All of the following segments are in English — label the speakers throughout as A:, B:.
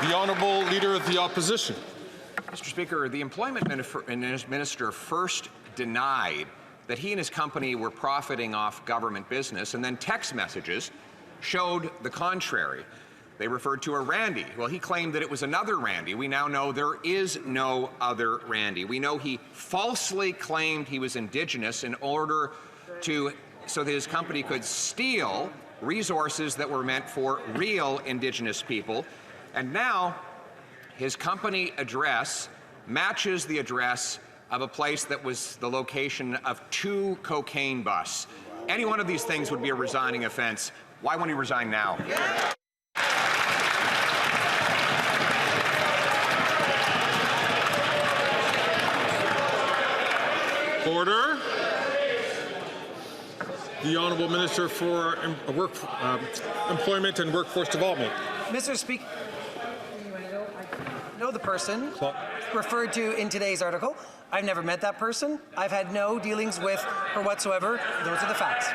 A: The Honourable Leader of the Opposition.
B: Mr. Speaker, the Employment Minister first denied that he and his company were profiting off government business, and then text messages showed the contrary. They referred to a Randy. Well, he claimed that it was another Randy. We now know there is no other Randy. We know he falsely claimed he was Indigenous in order so that his company could steal resources that were meant for real Indigenous people. And now his company address matches the address of a place that was the location of 2 cocaine busts. Any one of these things would be a resigning offense. Why won't he resign now?
A: Order. The Honourable Minister for Employment and Workforce Development.
C: Mr. Speaker, I know the person referred to in today's article. I've never met that person. I've had no dealings with her whatsoever. Those are the facts.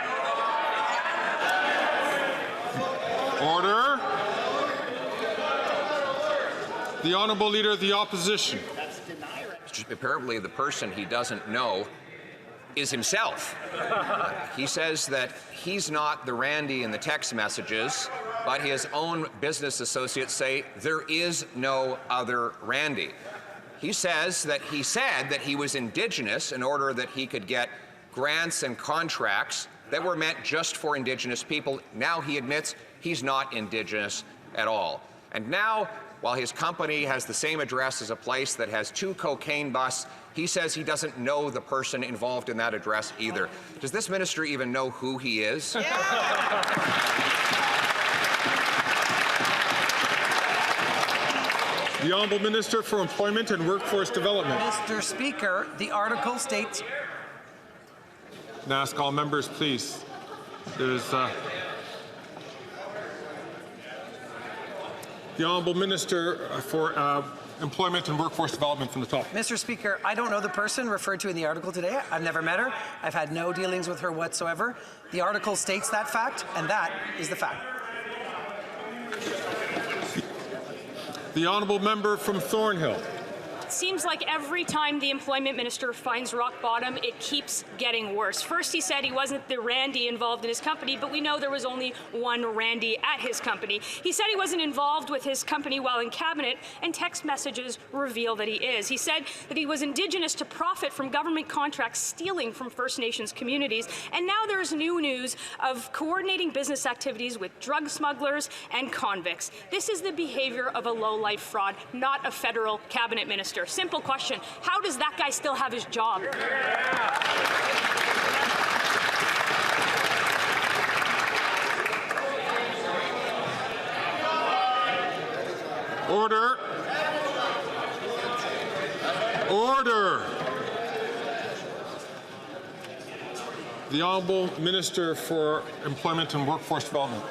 A: Order. The Honourable Leader of the Opposition.
B: Apparently, the person he doesn't know is himself. He says that he's not the Randy in the text messages, but his own business associates say there is no other Randy. He says that he said that he was Indigenous in order that he could get grants and contracts that were meant just for Indigenous people. Now he admits he's not Indigenous at all. And now, while his company has the same address as a place that has 2 cocaine busts, he says he doesn't know the person involved in that address either. Does this minister even know who he is?
A: The Honourable Minister for Employment and Workforce Development.
C: Mr. Speaker, the article states...
A: And ask all members, please. There's the Honourable Minister for Employment and Workforce Development from the top.
C: Mr. Speaker, I don't know the person referred to in the article today. I've never met her. I've had no dealings with her whatsoever. The article states that fact, and that is the fact.
A: The Honourable Member from Thornhill.
D: It seems like every time the Employment Minister finds rock bottom, it keeps getting worse. First, he said he wasn't the Randy involved in his company, but we know there was only one Randy at his company. He said he wasn't involved with his company while in cabinet, and text messages reveal that he is. He said that he was Indigenous to profit from government contracts stealing from First Nations communities, and now there's new news of coordinating business activities with drug smugglers and convicts. This is the behavior of a low-life fraud, not a federal cabinet minister. Simple question. How does that guy still have his job?
A: Order. Order. The Honourable Minister for Employment and Workforce Development.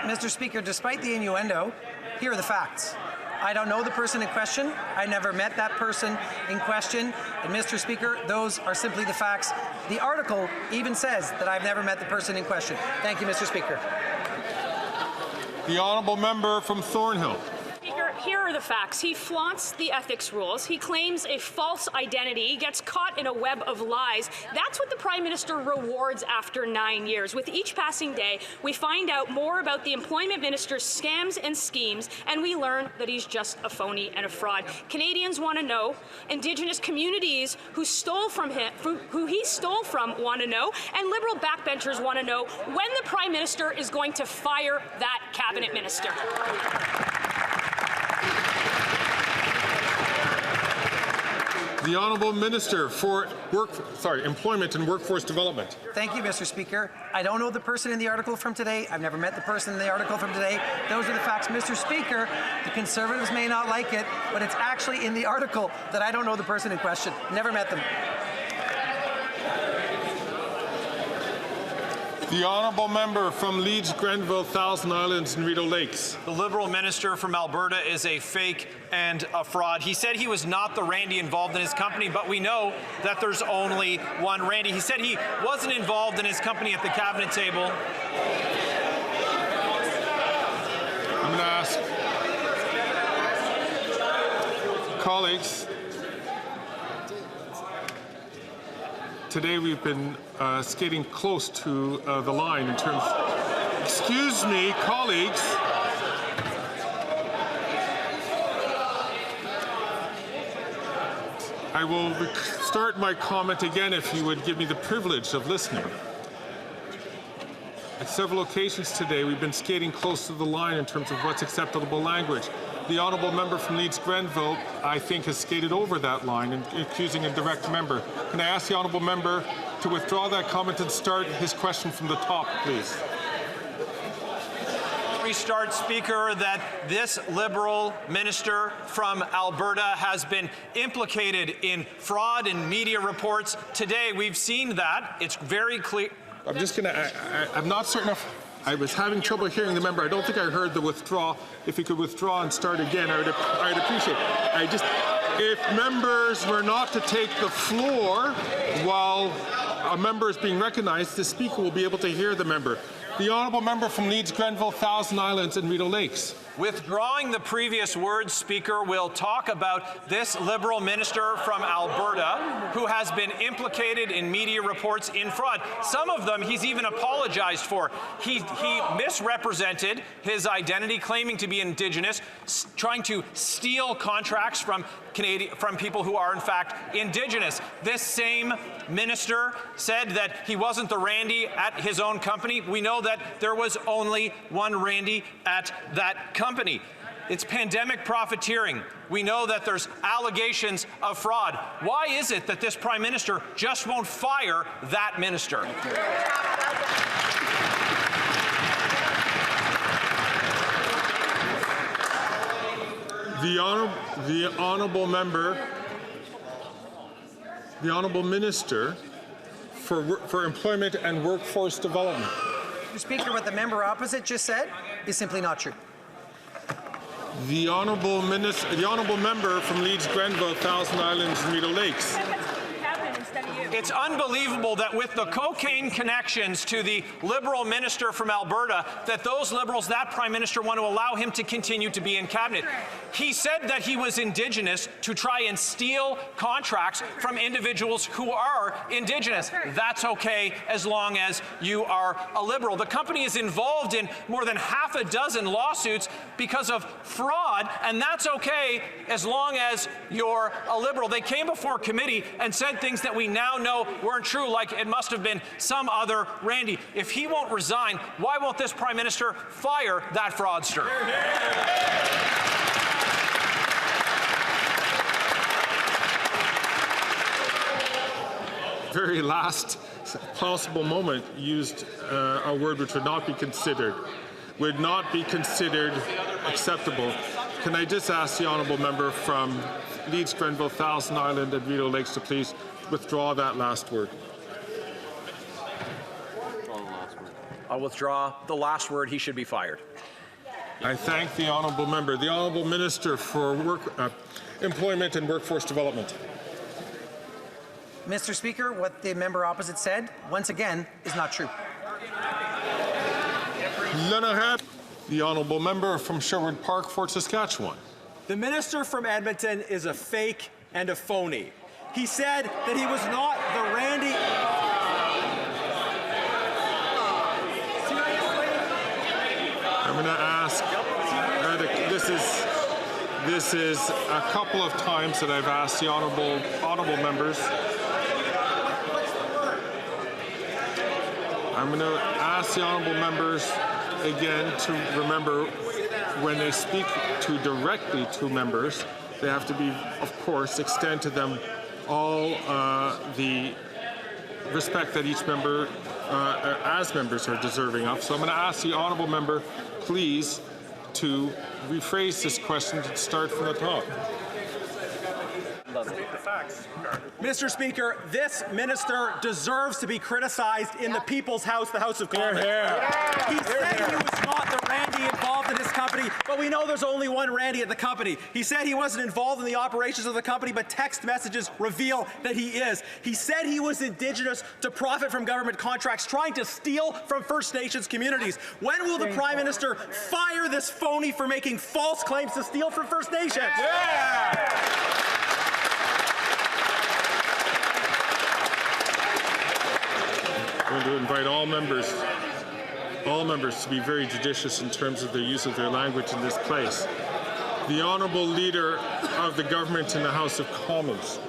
C: Mr. Speaker, despite the innuendo, here are the facts. I don't know the person in question. I never met that person in question. And Mr. Speaker, those are simply the facts. The article even says that I've never met the person in question. Thank you, Mr. Speaker.
A: The Honourable Member from Thornhill.
D: Speaker, here are the facts. He flaunts the ethics rules. He claims a false identity. He gets caught in a web of lies. That's what the Prime Minister rewards after 9 years. With each passing day, we find out more about the Employment Minister's scams and schemes, and we learn that he's just a phony and a fraud. Canadians want to know. Indigenous communities who he stole from want to know, and Liberal backbenchers want to know when the Prime Minister is going to fire that cabinet minister.
A: The Honourable Minister for Employment and Workforce Development.
C: Thank you, Mr. Speaker. I don't know the person in the article from today. I've never met the person in the article from today. Those are the facts. Mr. Speaker, the Conservatives may not like it, but it's actually in the article that I don't know the person in question. Never met them.
A: The Honourable Member from Leeds, Grenville, Thousand Islands and Rideau Lakes.
E: The Liberal minister from Alberta is a fake and a fraud. He said he was not the Randy involved in his company, but we know that there's only one Randy. He said he wasn't involved in his company at the cabinet table.
A: I'm going to ask Colleagues, today we've been skating close to the line in terms. Excuse me, colleagues. I will start my comment again if you would give me the privilege of listening. At several occasions today, we've been skating close to the line in terms of what's acceptable language. The honourable member from Leeds Grenville, I think, has skated over that line and accusing a direct member. Can I ask the honourable member to withdraw that comment and start his question from the top, please?
E: Restart, Speaker, that this Liberal minister from Alberta has been implicated in fraud and media reports. Today, we've seen that. It's very clear.
A: I'm just going to, I'm not certain if I was having trouble hearing the member. I don't think I heard the withdraw. If you could withdraw and start again, I'd appreciate it. If members were not to take the floor while a member is being recognized, the Speaker will be able to hear the member. The honourable member from Leeds Grenville, Thousand Islands and Rideau Lakes.
E: Withdrawing the previous words, Speaker, will talk about this Liberal minister from Alberta who has been implicated in media reports in fraud. Some of them he's even apologized for. He misrepresented his identity, claiming to be Indigenous, trying to steal contracts from people who are in fact Indigenous. This same minister said that he wasn't the Randy at his own company. We know that there was only one Randy at that company. It's pandemic profiteering. We know that there's allegations of fraud. Why is it that this Prime Minister just won't fire that minister?
A: The honourable minister for Employment and Workforce Development.
C: Mr. Speaker, what the member opposite just said is simply not true.
A: The honourable member from Leeds Grenville, Thousand Islands and Rideau Lakes.
E: It's unbelievable that with the cocaine connections to the Liberal minister from Alberta, that those Liberals, that Prime Minister, want to allow him to continue to be in cabinet. He said that he was Indigenous to try and steal contracts from individuals who are Indigenous. That's okay as long as you are a Liberal. The company is involved in more than half a dozen lawsuits because of fraud, and that's okay as long as you're a Liberal. They came before committee and said things that we now know weren't true, like it must have been some other Randy. If he won't resign, why won't this Prime Minister fire that fraudster?
A: Very last possible moment used a word which would not be considered acceptable. Can I just ask the honourable member from Leeds Grenville, Thousand Island and Rideau Lakes to please withdraw that last word?
E: I'll withdraw the last word. He should be fired.
A: I thank the honourable member. The honourable minister for Employment and Workforce Development.
C: Mr. Speaker, what the member opposite said, once again, is not true.
A: The honourable member from Sherwood Park, Fort Saskatchewan.
F: The minister from Edmonton is a fake and a phony. He said that he was not the Randy.
A: I'm going to ask, this is a couple of times that I've asked the honourable members. I'm going to ask the honourable members again to remember when they speak directly to members, they have to be, of course, extend to them all the respect that each member, as members, are deserving of. So I'm going to ask the honourable member, please, to rephrase this question to start from the top.
F: Mr. Speaker, this minister deserves to be criticized in the People's House, the House of Commons. He said he was not the Randy Randy involved in his company, but we know there's only one Randy at the company. He said he wasn't involved in the operations of the company, but text messages reveal that he is. He said he was Indigenous to profit from government contracts, trying to steal from First Nations communities. When will the Prime Minister fire this phony for making false claims to steal from First Nations?
A: I'm going to invite all members to be very judicious in terms of their use of their language in this place. The Honourable Leader of the Government in the House of Commons.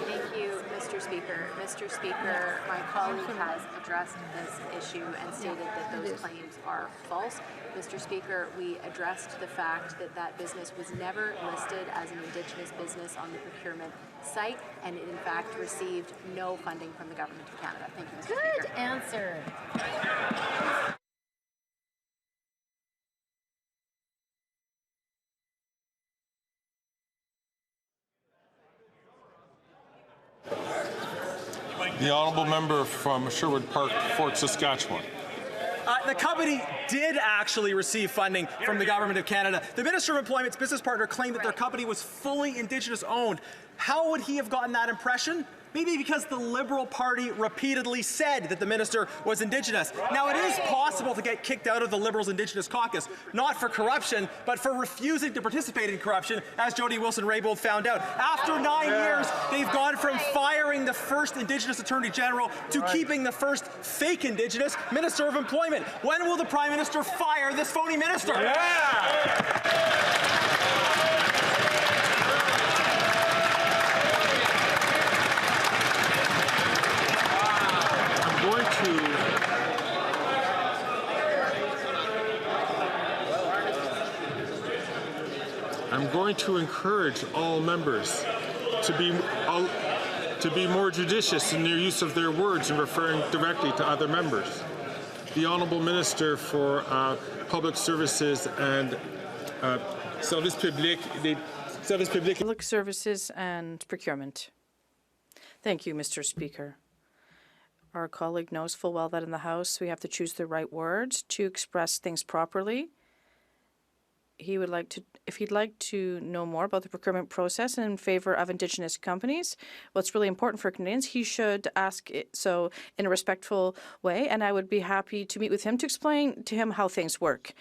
G: Thank you, Mr. Speaker. Mr. Speaker, my colleague has addressed this issue and stated that those claims are false. Mr. Speaker, we addressed the fact that that business was never listed as an Indigenous business on the procurement site, and it in fact received no funding from the Government of Canada. Thank you, Mr. Speaker.
H: Good answer.
A: The Honourable Member from Sherwood Park, Fort Saskatchewan.
F: The company did actually receive funding from the Government of Canada. The Minister of Employment's business partner claimed that their company was fully Indigenous owned. How would he have gotten that impression? Maybe because the Liberal Party repeatedly said that the minister was Indigenous. Now, it is possible to get kicked out of the Liberals' Indigenous caucus, not for corruption, but for refusing to participate in corruption, as Jody Wilson-Raybould found out. After 9 years, they've gone from firing the first Indigenous Attorney General to keeping the first fake Indigenous Minister of Employment. When will the Prime Minister fire this phony minister?
A: I'm going to encourage all members to be more judicious in their use of their words and referring directly to other members. The Honourable Minister for Public Services and Service Public,
I: Public Services and Procurement. Thank you, Mr. Speaker. Our colleague knows full well that in the House we have to choose the right words to express things properly. He would like to, if he'd like to know more about the procurement process in favor of Indigenous companies, what's really important for Canadians, he should ask it so in a respectful way, and I would be happy to meet with him to explain to him how things work.